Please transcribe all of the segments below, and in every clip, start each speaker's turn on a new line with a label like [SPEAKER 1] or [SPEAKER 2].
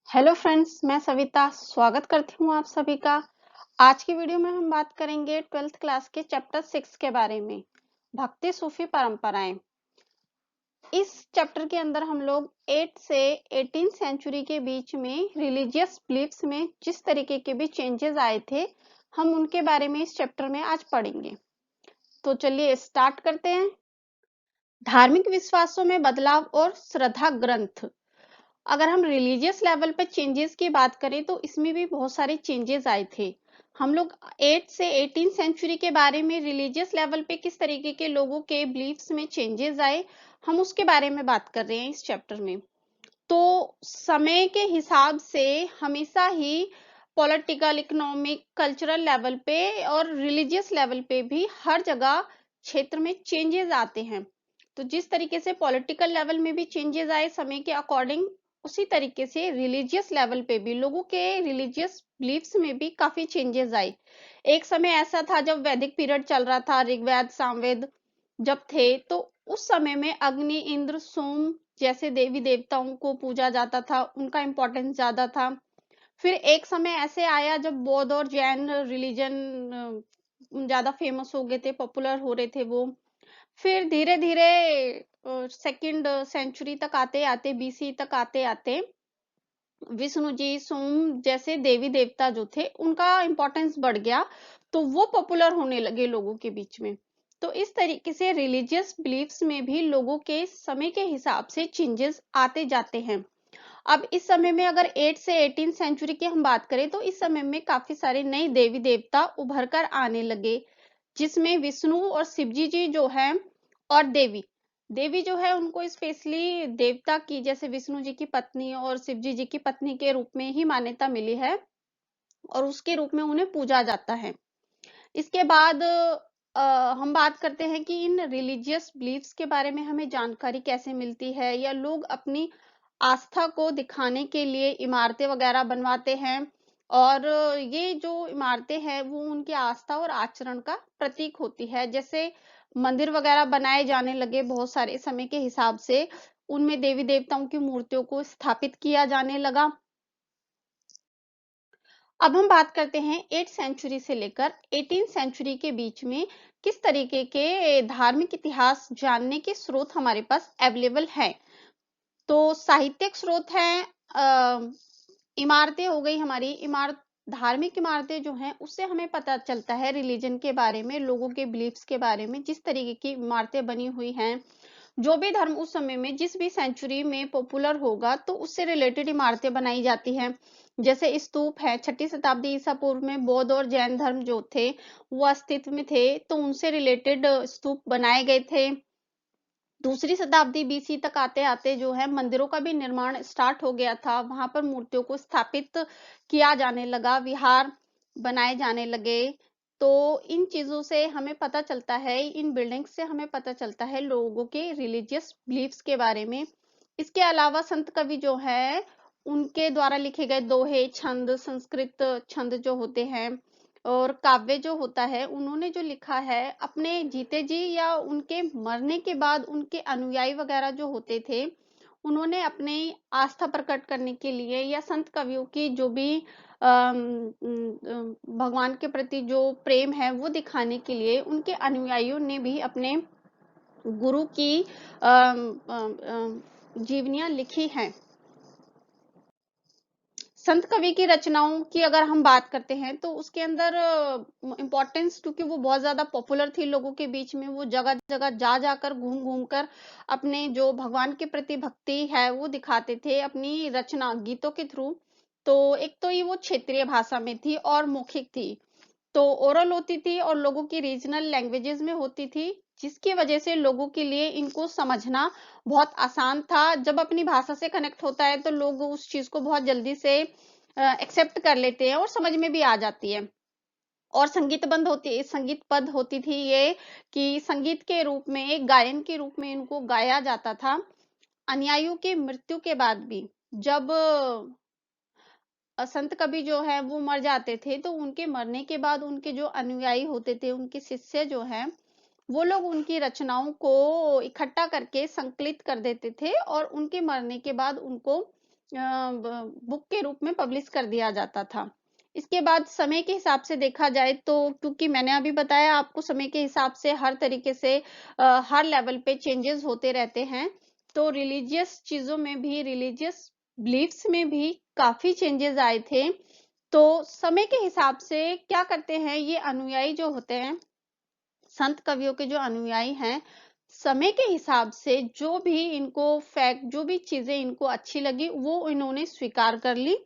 [SPEAKER 1] Hello friends, मैं सविता स्वागत करती हूँ आप सभी का। आज की वीडियो में हम बात करेंगे 12th क्लास के चैप्टर 6 के बारे में, भक्ति सूफी परंपराएं। इस चैप्टर के अंदर हम लोग 8 से 18 सेंचुरी के बीच में रिलीजियस बिलीफ्स में जिस तरीके के भी चेंजेस आए थे, हम उनके बारे में इस चैप्टर में आज पढ़ेंगे। तो चलिए स्टार्ट करते हैं। धार्मिक विश्वासों में बदलाव और श्रद्धा ग्रंथ। अगर हम रिलीजियस लेवल पे चेंजेस की बात करें तो इसमें भी बहुत सारे चेंजेस आए थे। हम लोग 8 से 18 सेंचुरी के बारे में रिलीजियस लेवल पे किस तरीके के लोगों के बिलीफ्स में चेंजेस आए, हम उसके बारे में बात कर रहे हैं इस चैप्टर में। तो समय के हिसाब से हमेशा ही पॉलिटिकल, इकोनॉमिक, कल्चरल लेवल पे और रिलीजियस लेवल पे भी हर जगह क्षेत्र में चेंजेस आते हैं। तो जिस तरीके से पॉलिटिकल लेवल में भी चेंजेस आए समय के अकॉर्डिंग, उसी तरीके से रिलीजियस लेवल पे भी लोगों के रिलीजियस बिलीफ्स में भी काफी चेंजेस आए। एक समय ऐसा था जब वैदिक पीरियड चल रहा था, ऋग्वेद सामवेद जब थे, तो उस समय में अग्नि, इंद्र, सोम जैसे देवी देवताओं को पूजा जाता था, उनका इम्पोर्टेंस ज्यादा था। फिर एक समय ऐसे आया जब बौद्ध और जैन रिलीजन ज्यादा फेमस हो गए थे, पॉपुलर हो रहे थे वो। फिर धीरे धीरे सेकंड सेंचुरी तक आते आते, बीसी तक आते आते, विष्णु जी, सोम जैसे देवी देवता जो थे उनका इम्पोर्टेंस बढ़ गया, तो वो पॉपुलर होने लगे लोगों के बीच में। तो इस तरीके से रिलीजियस बिलीफ्स में भी लोगों के समय के हिसाब से चेंजेस आते जाते हैं। अब इस समय में अगर 8 से 18 सेंचुरी की हम बात करें तो इस समय में काफी सारे नए देवी देवता उभर कर आने लगे, जिसमें विष्णु और शिवजी जी जो है, और देवी देवी जो है उनको स्पेशली देवता की, जैसे विष्णु जी की पत्नी और शिवजी जी की पत्नी के रूप में ही मान्यता मिली है और उसके रूप में उन्हें पूजा जाता है। इसके बाद हम बात करते हैं कि इन रिलीजियस बिलीफ्स के बारे में हमें जानकारी कैसे मिलती है, या लोग अपनी आस्था को दिखाने के लिए इमारतें वगैरह बनवाते हैं, और ये जो इमारतें हैं वो उनकी आस्था और आचरण का प्रतीक होती है। जैसे मंदिर वगैरह बनाए जाने लगे बहुत सारे समय के हिसाब से, उनमें देवी देवताओं की मूर्तियों को स्थापित किया जाने लगा। अब हम बात करते हैं 8 सेंचुरी से लेकर 18 सेंचुरी के बीच में किस तरीके के धार्मिक इतिहास जानने के स्रोत हमारे पास अवेलेबल है। तो साहित्यिक स्रोत हैं, इमारतें हो गई हमारी इमारत, धार्मिक इमारतें जो हैं उससे हमें पता चलता है रिलीजन के बारे में, लोगों के बिलीफ्स के बारे में। जिस तरीके की इमारतें बनी हुई हैं, जो भी धर्म उस समय में जिस भी सेंचुरी में पॉपुलर होगा तो उससे रिलेटेड इमारतें बनाई जाती हैं। जैसे स्तूप है, 6ठी शताब्दी ईसा पूर्व में बौद्ध और जैन धर्म जो थे वो अस्तित्व में थे, तो उनसे रिलेटेड स्तूप बनाए गए थे। दूसरी शताब्दी बीसी तक आते आते जो है मंदिरों का भी निर्माण स्टार्ट हो गया था, वहां पर मूर्तियों को स्थापित किया जाने लगा, विहार बनाए जाने लगे। तो इन चीजों से हमें पता चलता है, इन बिल्डिंग्स से हमें पता चलता है लोगों के रिलीजियस बिलीफ्स के बारे में। इसके अलावा संत कवि जो है उनके द्वारा लिखे गए दोहे, छंद, संस्कृत छंद जो होते हैं, और काव्य जो होता है, उन्होंने जो लिखा है अपने जीते जी या उनके मरने के बाद, उनके अनुयायी वगैरह जो होते थे, उन्होंने अपनी आस्था प्रकट करने के लिए या संत कवियों की जो भी भगवान के प्रति जो प्रेम है वो दिखाने के लिए उनके अनुयायियों ने भी अपने गुरु की जीवनियां लिखी हैं। संत कवि की रचनाओं की अगर हम बात करते हैं तो उसके अंदर इम्पोर्टेंस, क्योंकि वो बहुत ज्यादा पॉपुलर थी लोगों के बीच में, वो जगह जगह जा जाकर घूम घूम कर अपने जो भगवान के प्रति भक्ति है वो दिखाते थे अपनी रचना गीतों के थ्रू। तो एक तो ये वो क्षेत्रीय भाषा में थी और मौखिक थी, तो ओरल होती थी और लोगों की रीजनल लैंग्वेजेस में होती थी, जिसकी वजह से लोगों के लिए इनको समझना बहुत आसान था। जब अपनी भाषा से कनेक्ट होता है तो लोग उस चीज को बहुत जल्दी से एक्सेप्ट कर लेते हैं और समझ में भी आ जाती है। और संगीत पद होती थी ये, कि संगीत के रूप में, एक गायन के रूप में इनको गाया जाता था। अनुयायियों की मृत्यु के बाद भी, जब संत कवि जो है वो मर जाते थे, तो उनके मरने के बाद उनके जो अनुयायी होते थे, उनके शिष्य जो हैं, वो लोग उनकी रचनाओं को इकट्ठा करके संकलित कर देते थे और उनके मरने के बाद उनको बुक के रूप में पब्लिश कर दिया जाता था। इसके बाद समय के हिसाब से देखा जाए तो, क्योंकि मैंने अभी बताया आपको, समय के हिसाब से हर तरीके से हर लेवल पे चेंजेस होते रहते हैं, तो रिलीजियस चीजों में भी, रिलीजियस बिलीफ्स में भी काफी चेंजेस आए थे। तो समय के हिसाब से क्या करते हैं ये अनुयायी जो होते हैं, संत कवियों के जो अनुयायी हैं, समय के हिसाब से जो भी इनको फैक्ट, जो भी चीजें इनको अच्छी लगी वो इन्होंने स्वीकार कर ली,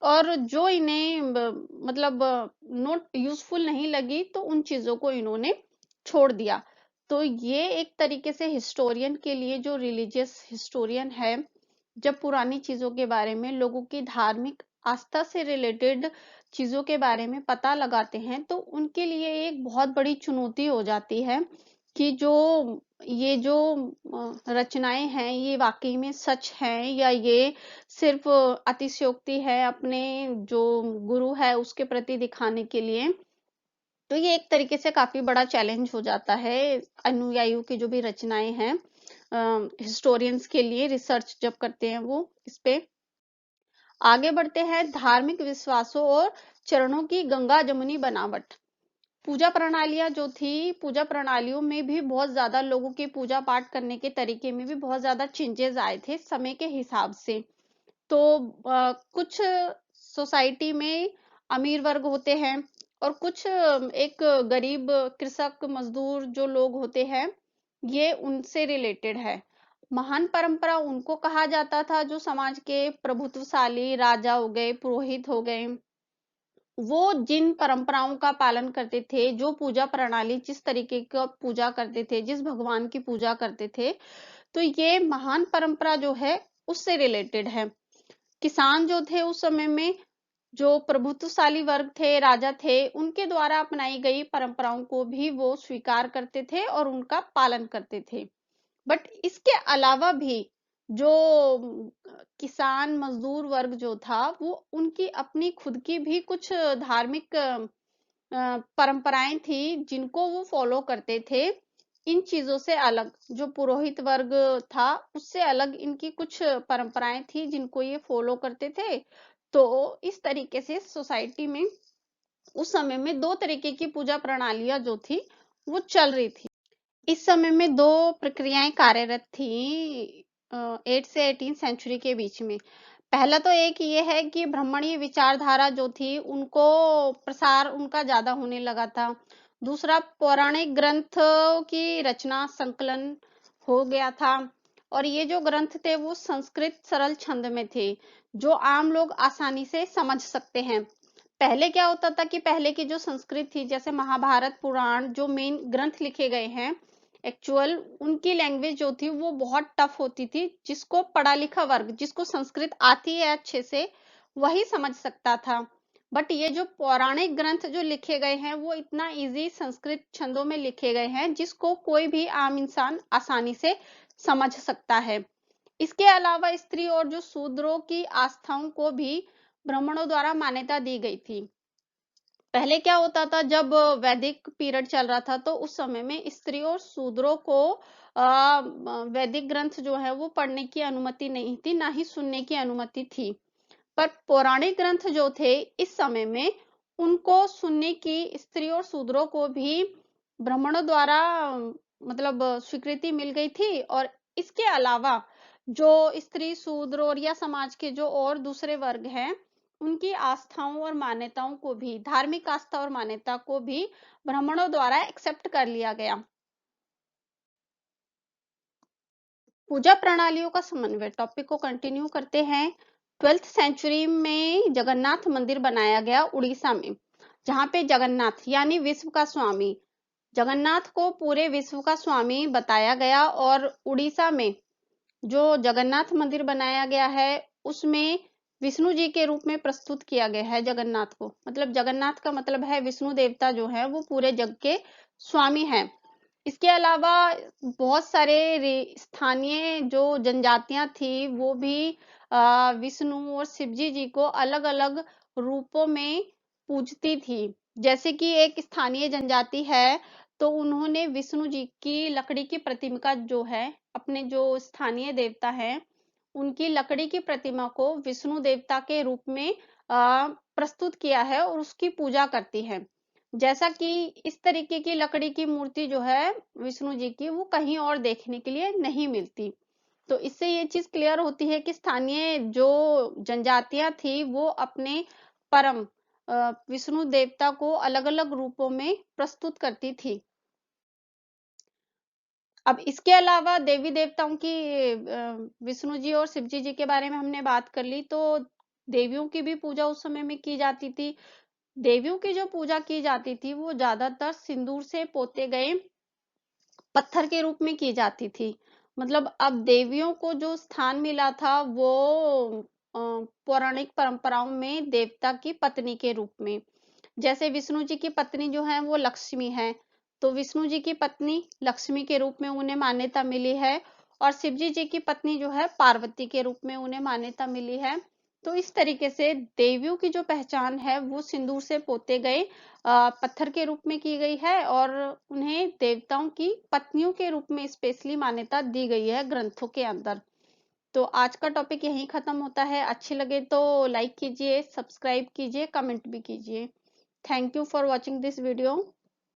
[SPEAKER 1] और जो इन्हें मतलब नॉट यूजफुल नहीं लगी तो उन चीजों को इन्होंने छोड़ दिया। तो ये एक तरीके से हिस्टोरियन के लिए, जो रिलीजियस हिस्टोरियन है, जब पुरानी चीजों के बारे में, लोगों की धार्मिक आस्था से रिलेटेड चीजों के बारे में पता लगाते हैं, तो उनके लिए एक बहुत बड़ी चुनौती हो जाती है कि ये जो रचनाएं हैं ये वाकई में सच हैं या ये सिर्फ अतिशयोक्ति है अपने जो गुरु है उसके प्रति दिखाने के लिए। तो ये एक तरीके से काफी बड़ा चैलेंज हो जाता है अनुयायियों की जो भी रचनाएं हैं, हिस्टोरियंस के लिए, रिसर्च जब करते हैं वो इस पे। आगे बढ़ते हैं, धार्मिक विश्वासों और चरणों की गंगा जमुनी बनावट। पूजा प्रणालियां जो थी, पूजा प्रणालियों में भी बहुत ज्यादा, लोगों की पूजा पाठ करने के तरीके में भी बहुत ज्यादा चेंजेस आए थे समय के हिसाब से। तो कुछ सोसाइटी में अमीर वर्ग होते हैं और कुछ एक गरीब कृषक मजदूर जो लोग होते हैं, ये उनसे रिलेटेड है। महान परंपरा उनको कहा जाता था जो समाज के प्रभुत्वशाली राजा हो गए, पुरोहित हो गए, वो जिन परंपराओं का पालन करते थे, जो पूजा प्रणाली, जिस तरीके का पूजा करते थे, जिस भगवान की पूजा करते थे, तो ये महान परंपरा जो है उससे रिलेटेड है। किसान जो थे उस समय में, जो प्रभुत्वशाली वर्ग थे, राजा थे, उनके द्वारा अपनाई गई परंपराओं को भी वो स्वीकार करते थे और उनका पालन करते थे। बट इसके अलावा भी जो किसान मजदूर वर्ग जो था, वो उनकी अपनी खुद की भी कुछ धार्मिक परंपराएं थी जिनको वो फॉलो करते थे। इन चीजों से अलग जो पुरोहित वर्ग था उससे अलग इनकी कुछ परंपराएं थी जिनको ये फॉलो करते थे। तो इस तरीके से सोसाइटी में उस समय में दो तरीके की पूजा प्रणालियां जो थी वो चल रही थी। इस समय में दो प्रक्रियाएं कार्यरत थी 8 से 18 सेंचुरी के बीच में। पहला तो एक ये है कि ब्राह्मणीय विचारधारा जो थी उनको प्रसार उनका ज्यादा होने लगा था। दूसरा, पौराणिक ग्रंथ की रचना संकलन हो गया था, और ये जो ग्रंथ थे वो संस्कृत सरल छंद में थे जो आम लोग आसानी से समझ सकते हैं। पहले क्या होता था कि पहले की जो संस्कृत थी, जैसे महाभारत पुराण जो मेन ग्रंथ लिखे गए हैं, एक्चुअल उनकी लैंग्वेज जो थी वो बहुत टफ होती थी, जिसको पढ़ा लिखा वर्ग, जिसको संस्कृत आती है अच्छे से, वही समझ सकता था। बट ये जो पौराणिक ग्रंथ जो लिखे गए हैं वो इतना इजी संस्कृत छंदों में लिखे गए हैं जिसको कोई भी आम इंसान आसानी से समझ सकता है। इसके अलावा स्त्री और जो शूद्रों की आस्थाओं को भी ब्राह्मणों द्वारा मान्यता दी गई थी। पहले क्या होता था, जब वैदिक पीरियड चल रहा था तो उस समय में स्त्री और शूद्रों को वैदिक ग्रंथ जो है वो पढ़ने की अनुमति नहीं थी, ना ही सुनने की अनुमति थी। पर पौराणिक ग्रंथ जो थे इस समय में उनको सुनने की स्त्री और शूद्रों को भी ब्राह्मणों द्वारा मतलब स्वीकृति मिल गई थी। और इसके अलावा जो स्त्री शूद्र और या समाज के जो और दूसरे वर्ग हैं, उनकी आस्थाओं और मान्यताओं को भी, धार्मिक आस्था और मान्यता को भी ब्राह्मणों द्वारा एक्सेप्ट कर लिया गया। पूजा प्रणालियों का समन्वय, टॉपिक को कंटिन्यू करते हैं। 12th सेंचुरी में जगन्नाथ मंदिर बनाया गया उड़ीसा में, जहां पे जगन्नाथ यानी विश्व का स्वामी, जगन्नाथ को पूरे विश्व का स्वामी बताया गया। और उड़ीसा में जो जगन्नाथ मंदिर बनाया गया है उसमें विष्णु जी के रूप में प्रस्तुत किया गया है जगन्नाथ को। मतलब जगन्नाथ का मतलब है विष्णु देवता जो है वो पूरे जग के स्वामी हैं। इसके अलावा बहुत सारे स्थानीय जो जनजातियां थी वो भी विष्णु और शिवजी जी को अलग अलग रूपों में पूजती थी। जैसे कि एक स्थानीय जनजाति है तो उन्होंने विष्णु जी की लकड़ी की प्रतिमा जो है, अपने जो स्थानीय देवता हैं उनकी लकड़ी की प्रतिमा को विष्णु देवता के रूप में प्रस्तुत किया है और उसकी पूजा करती है। जैसा कि इस तरीके की लकड़ी की मूर्ति जो है विष्णु जी की, वो कहीं और देखने के लिए नहीं मिलती। तो इससे ये चीज क्लियर होती है कि स्थानीय जो जनजातियां थी वो अपने परम विष्णु देवता को अलग-अलग रूपों में प्रस्तुत करती थी। अब इसके अलावा देवी देवताओं की विष्णु जी और शिव जी के बारे में हमने बात कर ली, तो देवियों की भी पूजा उस समय में की जाती थी। देवियों की जो पूजा की जाती थी वो ज्यादातर सिंदूर से पोते गए पत्थर के रूप में की जाती थी। मतलब अब देवियों को जो स्थान मिला था वो पौराणिक परंपराओं में देवता की पत्नी के रूप में। जैसे विष्णु जी की पत्नी जो है वो लक्ष्मी है, तो विष्णु जी की पत्नी लक्ष्मी के रूप में उन्हें मान्यता मिली है और शिव जी की पत्नी जो है पार्वती के रूप में उन्हें मान्यता मिली है। तो इस तरीके से देवियों की जो पहचान है वो सिंदूर से पोते गए पत्थर के रूप में की गई है और उन्हें देवताओं की पत्नियों के रूप में स्पेशली मान्यता दी गई है ग्रंथों के अंदर। तो आज का टॉपिक यहीं खत्म होता है। अच्छे लगे तो लाइक कीजिए, सब्सक्राइब कीजिए, कमेंट भी कीजिए। Thank you for watching this video.